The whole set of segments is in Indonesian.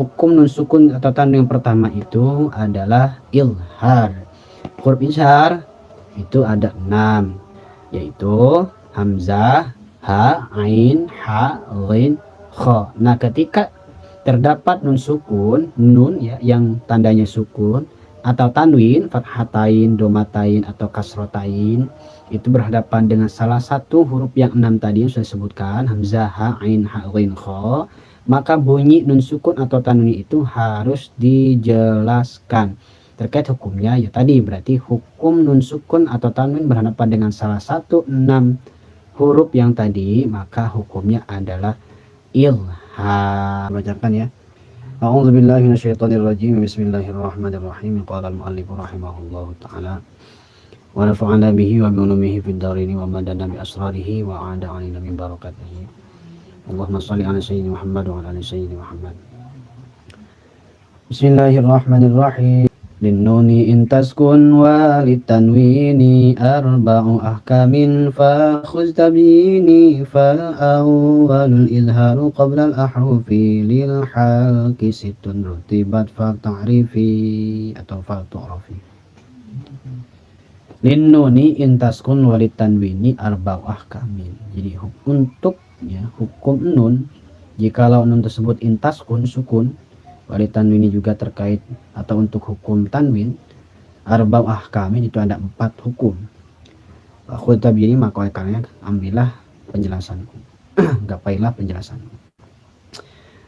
Hukum nun sukun atau tanwin yang pertama itu adalah ilhar. Huruf izhar itu ada 6, yaitu hamzah, ha, ain, ha, ghain, kha. Nah, ketika terdapat nun sukun, nun ya yang tandanya sukun atau tanwin, fathatain, domatain atau kasrotain, itu berhadapan dengan salah satu huruf yang 6 tadi yang saya sebutkan, hamzah, ha, ain, ha, ghain, kha, maka bunyi nun sukun atau tanwin itu harus dijelaskan. Terkait hukumnya ya tadi, berarti hukum nun sukun atau tanwin berhadapan dengan salah satu 6 huruf yang tadi, maka hukumnya adalah ilham. Bacakan ya. A'udzubillahi minasyaitonirrajim. Bismillahirrahmanirrahim. Qala al-mu'allif rahimahullahu taala wa nafa'ana bihi wa bi ulumihi fid dharain wa madana bi asrarihi wa a'ada 'alaina min barakatihi. Allahumma shalli ala sayyidina Muhammad wa ala ali sayyidina Muhammad. Bismillahirrahmanirrahim. Linnuni intaskun wa litanwini arba'u ahkamin fa khuz tabini fal awwalul izharu qabla al ahrufi lil halqi situn rutibat fa ta'rifi atau fa tu'rafi. Linnuni intaskun wa litanwini arba'u ahkamin. Jadi untuk ya, hukum nun, jikalau nun tersebut intaskun sukun, wali tanwin juga terkait atau untuk hukum tanwin, arba'u ahkamin itu ada 4 hukum. Khudh tabini, maka oleh karena ambillah penjelasanku. Gapailah penjelasanku.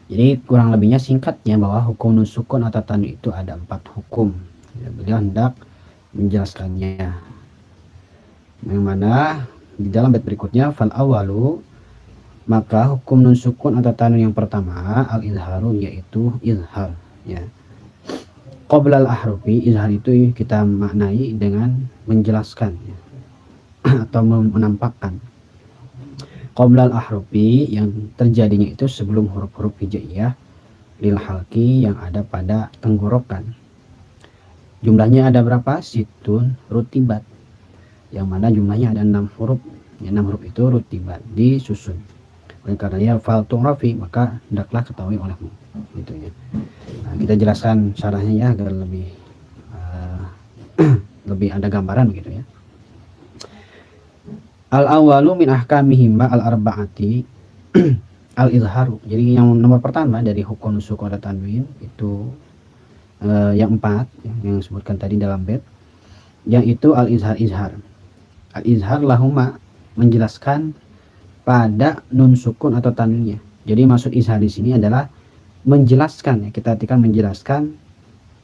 Jadi kurang lebihnya singkatnya bahwa hukum nun sukun atau tanwin itu ada 4 hukum. Ya, beliau hendak menjelaskannya. Yang mana di dalam bait berikutnya, fal awalu, maka hukum nun sukun atau tanwin yang pertama al izharu, yaitu izhar ya. Qabla al ahrufi, izhar itu kita maknai dengan menjelaskan ya, atau menampakkan. Qabla al ahrufi, yang terjadinya itu sebelum huruf-huruf hijaiyah, lil halqi, yang ada pada tenggorokan. Jumlahnya ada berapa? Situn rutibat, yang mana jumlahnya ada 6 huruf ya, 6 huruf itu rutibat disusun. Oleh karenanya fal tu'rafi, maka hendaklah ketahui olehmu, gitu ya. Nah, kita jelaskan syarahnya ya agar lebih lebih ada gambaran gitu ya. Al awalu min ahkamihima al arba'ati al izharu. Jadi yang nomor pertama dari hukum sukun atau tanwin itu yang 4 yang disebutkan tadi dalam bait, yang itu al izhar. Al izhar lahuma, menjelaskan pada nun sukun atau tanwinnya. Jadi maksud izhar di sini adalah menjelaskan ya, kita artikan menjelaskan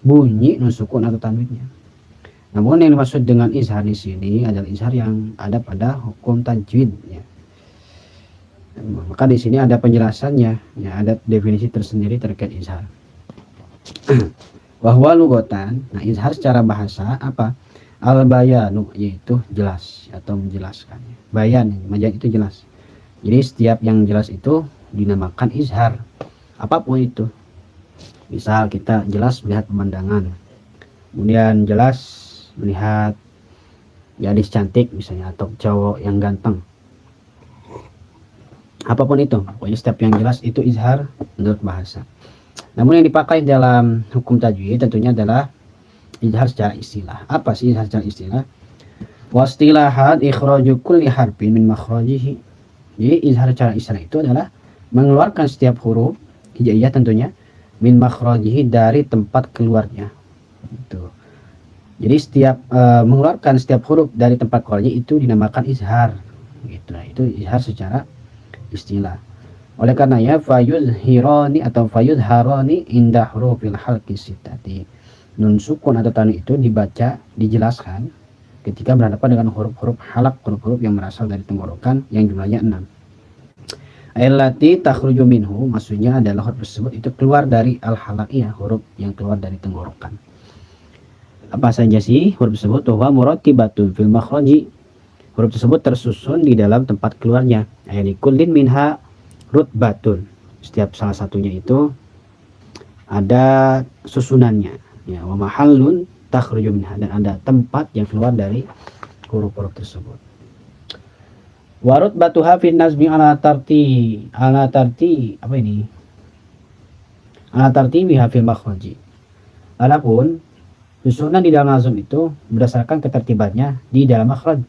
bunyi nun sukun atau tanwinnya. Namun yang dimaksud dengan izhar di sini adalah izhar yang ada pada hukum tajwid ya. Maka di sini ada penjelasannya ya, ada definisi tersendiri terkait izhar. Bahwa lugotan, nah izhar secara bahasa apa? Al bayanu, yaitu jelas atau menjelaskan. Bayan, bayan itu jelas. Jadi setiap yang jelas itu dinamakan izhar, apapun itu. Misal kita jelas melihat pemandangan, kemudian jelas melihat gadis cantik misalnya, atau cowok yang ganteng, apapun itu, pokoknya setiap yang jelas itu izhar menurut bahasa. Namun yang dipakai dalam hukum tajwid tentunya adalah izhar secara istilah. Apa sih izhar secara istilah? Wastilahat ikhraju kulli harfin min makhrajihi. Jadi izhar secara istilah itu adalah mengeluarkan setiap huruf hijaiyah tentunya min makhrajihi, dari tempat keluarnya. Itu. Jadi setiap mengeluarkan setiap huruf dari tempat keluarnya itu dinamakan izhar. Gitu. Nah, itu izhar secara istilah. Oleh karenanya fayuzhirani atau fayuzharani inda hurufil halqi sittati. Nun sukun atau tanwin itu dibaca, dijelaskan ketika berhadapan dengan huruf-huruf halak, huruf-huruf yang berasal dari tenggorokan yang jumlahnya 6. Allati takhruju minhu, maksudnya adalah huruf tersebut itu keluar dari al-halaqiyah, huruf yang keluar dari tenggorokan. Apa saja sih huruf tersebut? Wa murattibatun fil makhraji, huruf tersebut tersusun di dalam tempat keluarnya. Ayat kullin minha rutbatun, setiap salah satunya itu ada susunannya ya. Wa mahallun takhruju minha, dan ada tempat yang keluar dari huruf-huruf tersebut. Warut batuha fin nazmi ala tarti apa ini? ala tartibiha fil makhraji. Adapun susunan di dalam nazm itu berdasarkan ketertibannya di dalam makhraj.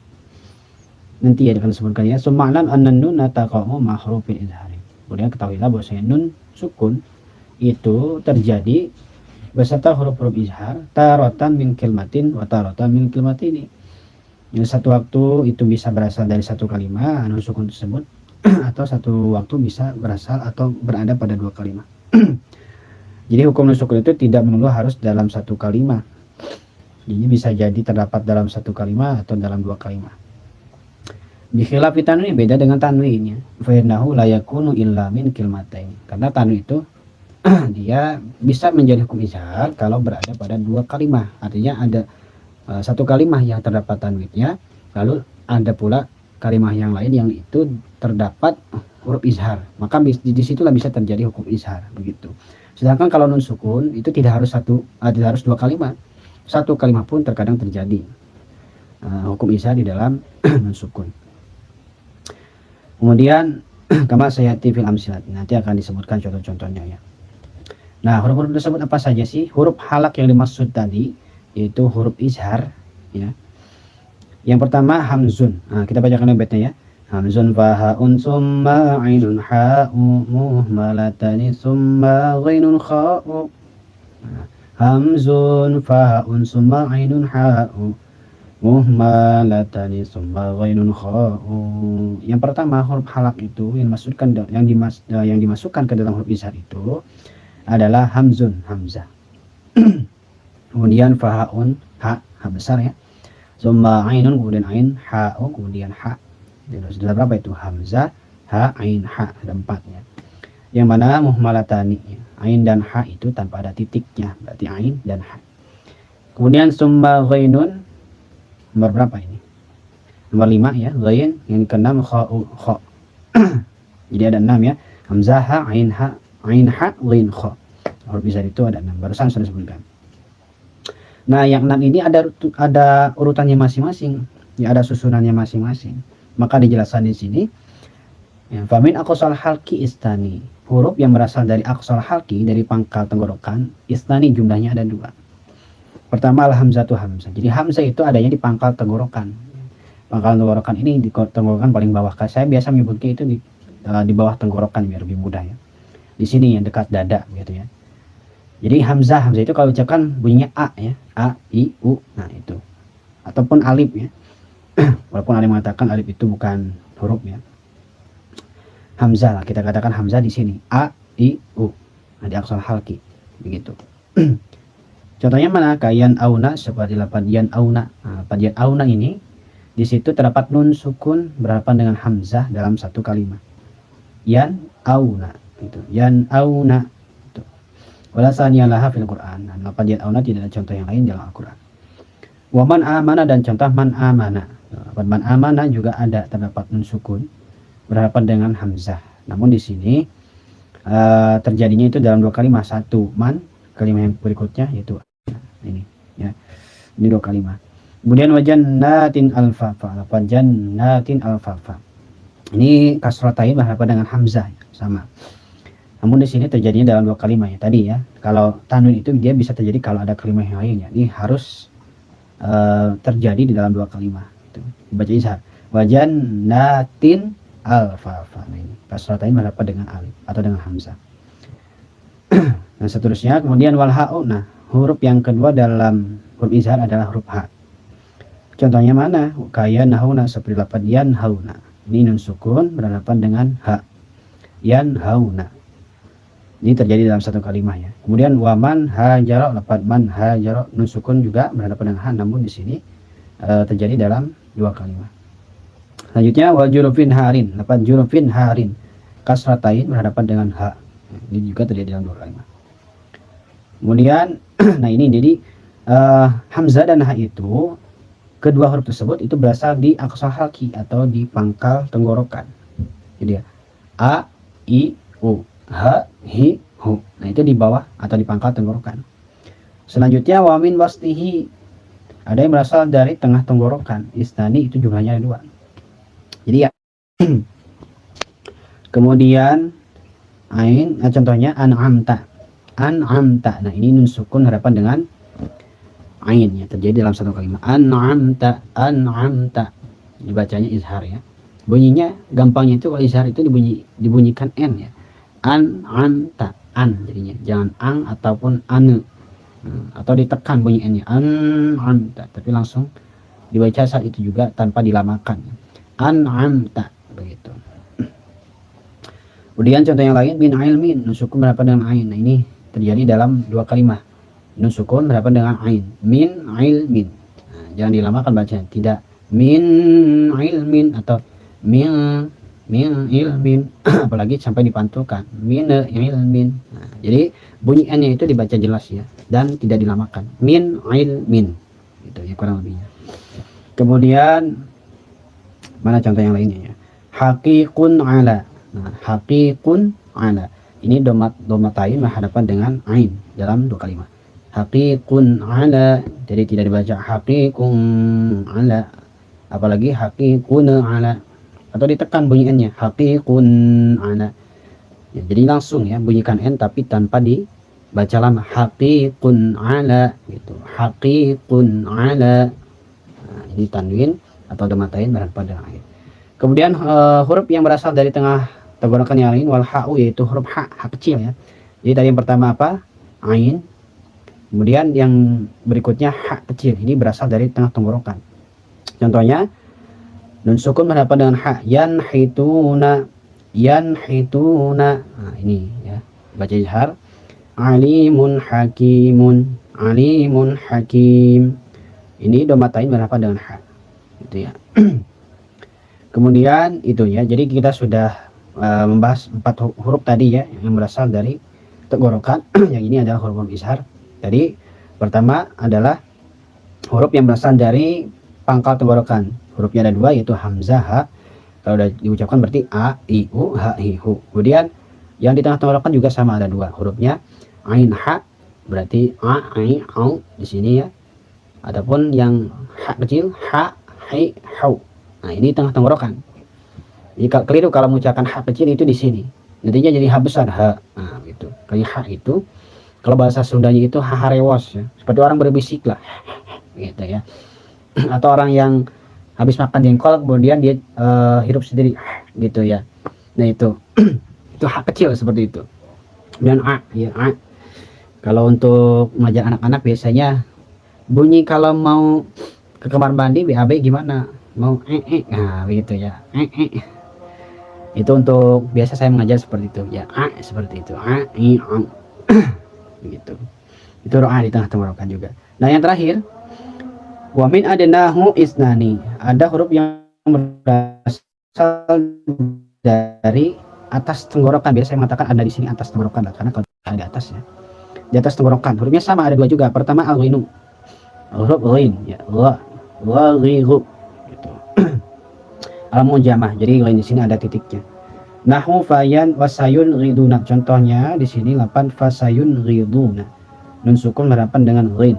Nanti ya akan disebutkan ya. Suma'lam anna nun taqa'u ma hurufil izhari. Kemudian ketahuilah bahwa nun sukun itu terjadi beserta huruf-huruf izhar taratan min kilmatin wa taratan min kilmatini. Yang satu waktu itu bisa berasal dari satu kalimat nun sukun tersebut atau satu waktu bisa berasal atau berada pada dua kalimat. Jadi hukum nun sukun itu tidak melulu harus dalam satu kalimat. Jadi bisa jadi terdapat dalam satu kalimat atau dalam dua kalimat. Bikhilafi tanwin beda dengan tanwin ya. Fa innahu la yakunu illa min kilmatain. Karena tanwin itu dia bisa menjadi hukum izhar kalau berada pada dua kalimat. Artinya ada satu kalimat yang terdapat tanwinnya, lalu ada pula kalimat yang lain yang itu terdapat huruf izhar. Maka di situlah bisa terjadi hukum izhar begitu. Sedangkan kalau nun sukun itu tidak harus tidak harus dua kalimat. Satu kalimat pun terkadang terjadi hukum izhar di dalam nun sukun. Kemudian kama sayati fil amsilat, nanti akan disebutkan contoh-contohnya ya. Nah, huruf-huruf tersebut apa saja sih? Huruf halak yang dimaksud tadi yaitu huruf izhar ya. Yang pertama hamzun. Nah, kita bacakan baitnya ya. Hamzun fa haun summa ainun ha'u muhmalatani summa ghainun kha'u. Nah, hamzun fa haun summa ainun ha'u muhmalatani summa ghainun kha'u. Yang pertama huruf halak itu yang dimasukkan ke dalam huruf izhar itu adalah hamzun, hamzah. Kemudian fahaun, ha besar ya. Summa ainun, kemudian ain, ha'u, kemudian ha. Jadi sudah berapa itu? Hamzah, ha, ain, ha, ada 4 ya. Yang mana muhmalatani ya. Ain dan ha itu tanpa ada titiknya, berarti ain dan ha. Kemudian summa ghainun, nomor berapa ini? Nomor 5 ya, ghain. Yang ke-6 kha'u, kha. Jadi ada 6 ya. Hamzah, ha, ain, ha, ghain, kha. Huruf izhar itu ada 6, barusan sudah disebutkan. Nah, yang 6 ini ada urutannya masing-masing, ya ada susunannya masing-masing. Maka dijelaskan di sini. Ya, famin aqsal halqi istani. Huruf yang berasal dari aqsal halqi, dari pangkal tenggorokan, istani jumlahnya ada 2. Pertama al-hamzatu hamzah. Jadi hamzah itu adanya di pangkal tenggorokan. Pangkal tenggorokan ini di tenggorokan paling bawah. Saya biasa menyebutnya itu di bawah tenggorokan biar lebih mudah ya. Di sini yang dekat dada gitu ya. Jadi hamzah itu kalau ucapkan bunyinya a ya, a, i, u, nah itu. Ataupun alif ya. Walaupun ada yang mengatakan alif itu bukan huruf ya. Hamzah lah, kita katakan hamzah di sini, a, i, u. Nah, di aqsal halqi begitu. Contohnya mana? Kayan auna, seperti lapan yan auna. Nah, lapan yan auna ini di situ terdapat nun sukun berhadapan dengan hamzah dalam satu kalimat. Yan auna itu. Yan auna. Wala saniyalah fil Quran. Nah, lapan yan auna tidak ada contoh yang lain dalam Al-Quran. Wa man amana, dan contoh man amana. Lapan man amana juga ada terdapat nun sukun berhadapan dengan hamzah. Namun di sini terjadinya itu dalam 2 kalimat. Satu man, kalimat yang berikutnya yaitu ini ya. Ini 2 kalimat. Kemudian wajannatin alfafa. Lapan jannatin alfafa. Ini kasratain berhadapan dengan hamzah ya, sama. Namun di sini terjadinya dalam 2 kalimat ya tadi ya. Kalau tanwin itu dia bisa terjadi kalau ada kalimat yang lainnya. Ini harus terjadi di dalam 2 kalimat. Itu dibaca izhar. Wajannatin alfafa. Nah, ini kasratain berhadapan dengan alif atau dengan hamzah. Dan seterusnya kemudian wal ha'u. Nah, huruf yang kedua dalam huruf izhar adalah huruf ha. Contohnya mana? Kaya nahuna, seperti lapan yan hauna. Ini nun sukun berhadapan dengan ha. Yan hauna. Ini terjadi dalam satu kalimat ya. Kemudian waman hajaro, lapan man hajaro, nun sukun juga berhadapan dengan ha, namun di sini terjadi dalam 2 kalimat. Selanjutnya wa jurufin harin, lapan jurufin harin, kasratain berhadapan dengan ha. Ini juga terjadi dalam 2 kalimat. Kemudian nah ini jadi hamzah dan ha itu kedua huruf tersebut itu berasal di aqsal halqi atau di pangkal tenggorokan. Jadi ya, a, i, u, ha, hi, hu. Nah itu di bawah atau di pangkal tenggorokan. Selanjutnya wamin wastihi, ada yang berasal dari tengah tenggorokan. Istani itu jumlahnya ada 2. Jadi ya. Kemudian ain, contohnya an'amta. an'amta. Nah, ini nun sukun harapan dengan ain ya, terjadi dalam satu kalimat. An'amta, an'amta. Dibacanya izhar ya. Bunyinya gampangnya itu kalau izhar itu dibunyikan n ya. An'amta, an jadinya. Jangan ang ataupun anu. Atau ditekan bunyi n-nya. An'amta, tapi langsung dibaca saat itu juga tanpa dilamakan. An'amta begitu. Kemudian contoh yang lain, min ilmin, nun sukun berhadapan dengan ain. Nah, ini terjadi dalam dua kalimat. Nun sukun berhadapan dengan ain. Min ilmin. Nah, jangan dilamakan bacanya. Tidak min ilmin atau min ilmin. Apalagi sampai dipantulkan. Min ilmin. Nah, jadi bunyi n-nya itu dibaca jelas ya, dan tidak dilamakan. Min ilmin. Itu ya kurang lebihnya. Kemudian mana contoh yang lainnya ya? Haqiqun ala. Nah, haqiqun ala. Ini domatain berhadapan dengan ain dalam dua kalimat. Haqiqun ala. Jadi tidak dibaca haqiqun ala. Apalagi haqiqun ala. Atau ditekan bunyiannya. Haqiqun ala. Ya, jadi langsung ya bunyikan n tapi tanpa dibaca lama. Haqiqun ala gitu. Haqiqun ala. Nah, ini tanwin atau domatain berhadapan dengan ain. Kemudian huruf yang berasal dari tengah tenggorokan yang lain, wal ha'u, yaitu huruf ha kecil ya. Jadi tadi yang pertama apa? Ain. Kemudian yang berikutnya ha kecil. Ini berasal dari tengah tenggorokan. Contohnya nun sukun berhadapan dengan ha. Yanhituna, yanhituna. Nah, ini ya. Baca izhar. Alimun hakimun, alimun hakim. Ini domatain berhadapan dengan ha. Gitu ya. Kemudian itu ya. Jadi kita sudah membahas 4 huruf tadi ya yang berasal dari tenggorokan. Yang ini adalah huruf izhar. Jadi pertama adalah huruf yang berasal dari pangkal tenggorokan. Hurufnya ada 2 yaitu hamzah ha. Kalau sudah diucapkan berarti a, i, u, ha, hi, hu. Kemudian yang di tengah tenggorokan juga sama, ada 2 hurufnya. Ain ha berarti a, i, au di sini ya. Adapun yang ha kecil ha, hi, hau. Nah, ini tengah tenggorokan. Jika keliru kalau mengucapkan ha kecil itu di sini, nantinya jadi ha besar ha. Nah, gitu. Kalau ha itu, kalau bahasa Sundanya itu ha harewos ya. Seperti orang berbisik lah, gitu ya. Atau orang yang habis makan jengkol kemudian dia hirup sendiri, gitu ya. Nah itu, itu ha kecil seperti itu. Dan a, ya a. Kalau untuk mengajar anak-anak biasanya bunyi kalau mau ke kamar mandi BAB gimana? Mau nah begitu ya. Itu untuk biasa saya mengajar seperti itu ya, seperti itu, i, begitu. Itu ro'a di tengah tenggorokan juga. Nah yang terakhir, wa min adnahu isnani, ada huruf yang berasal dari atas tenggorokan. Biasa saya mengatakan ada di sini atas tenggorokan, karena kalau ada di atas ya, di atas tenggorokan hurufnya sama, ada 2 juga. Pertama al-ghinu, huruf ghin ya, ghiru gitu. Al-mujamah, jadi di sini ada titiknya. Nahu fayan wasayun riduna. Contohnya di sini 8 fasayun riduna. Nun sukun berhadapan dengan ghin.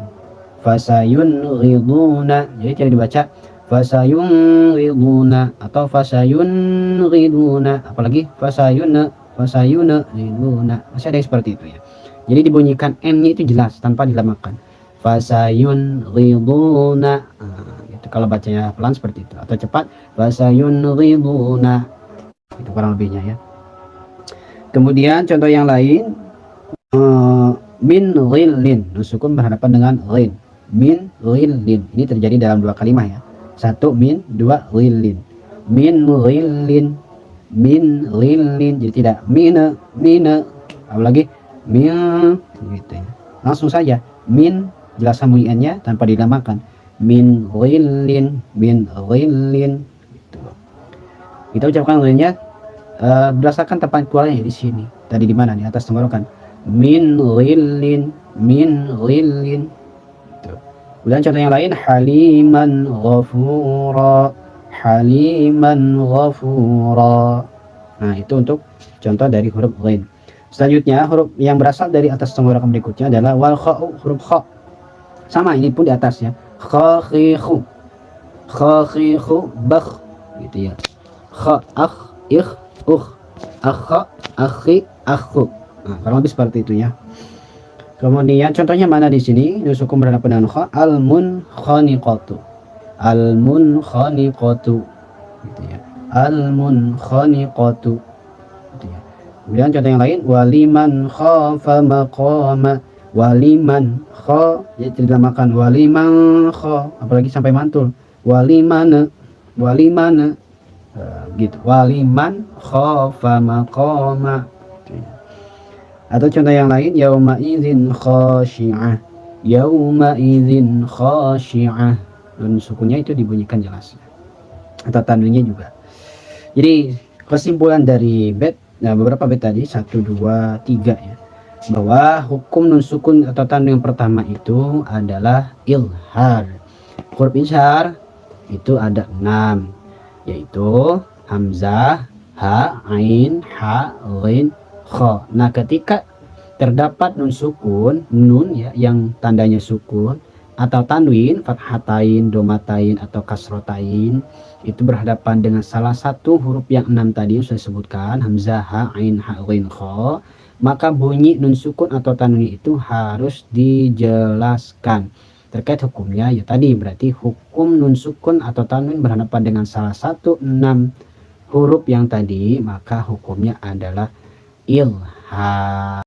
Fasayun riduna. Jadi tidak dibaca fasayun riduna atau fasayun riduna. Apalagi fasayun riduna. Masih ada yang seperti itu ya. Jadi dibunyikan n-nya itu jelas tanpa dilamakan. Fasayun riduna. Kalau bacanya pelan seperti itu, atau cepat fasayun riduna, itu kurang lebihnya ya. Kemudian contoh yang lain, min ghillin, nun sukun berhadapan dengan ghin. Min ghillin, ini terjadi dalam 2 kalimat ya. 1 min, 2 ghillin. Min ghillin, min ghillin. Jadi tidak mina, apalagi min gitu ya. Langsung saja min, jelaskan bunyiannya tanpa dilamakan. Min ghillin, min ghillin gitu. Kita ucapkan ghinnya berdasarkan tempat keluarnya di sini. Tadi di mana? Di atas tenggorokan. Min ghillin, min ghillin gitu. Kemudian contoh yang lain, haliman ghafura, haliman ghafura. Nah, itu untuk contoh dari huruf ghin. Selanjutnya huruf yang berasal dari atas tenggorokan berikutnya adalah wal kha'u, huruf kha. Sama, ini pun di atas ya. Khakhihu, khakhihu, bakh gitu ya. Kha, akh, ikh, akha, akhi, akhu. Nah, kurang lebih seperti itu ya. Kemudian contohnya mana di sini? Nun sukun berhadapan dengan kha, al-munkhaniqatu. Al-munkhaniqatu gitu ya. Al-munkhaniqatu gitu ya. Kemudian contoh yang lain, waliman khafa maqama. Waliman kha, ya tidak makan waliman kha, apalagi sampai mantul. Walimana gitu. Waliman khafa maqama gitu ya. Atau contoh yang lain, yauma idzin khashi'ah. Yauma idzin khashi'ah. Nun sukunnya itu dibunyikan jelas. Atau tanwinnya juga. Jadi kesimpulan dari bait, nah beberapa bait tadi 1 2 3 ya, bahwa hukum nun sukun atau tanwin yang pertama itu adalah ilhar. Huruf izhar itu ada 6, yaitu hamzah, ha, ain, ha, ghain, kha. Nah, ketika terdapat nun sukun, nun ya yang tandanya sukun, atau tanwin, fathatain, domatain, atau kasrotain, itu berhadapan dengan salah satu huruf yang 6 tadi yang sudah disebutkan, hamzah, ha, ain, ha, ghain, kha, maka bunyi nun sukun atau tanwin itu harus dijelaskan. Terkait hukumnya ya tadi, berarti hukum nun sukun atau tanwin berhadapan dengan salah satu 6 huruf yang tadi, maka hukumnya adalah ilhar.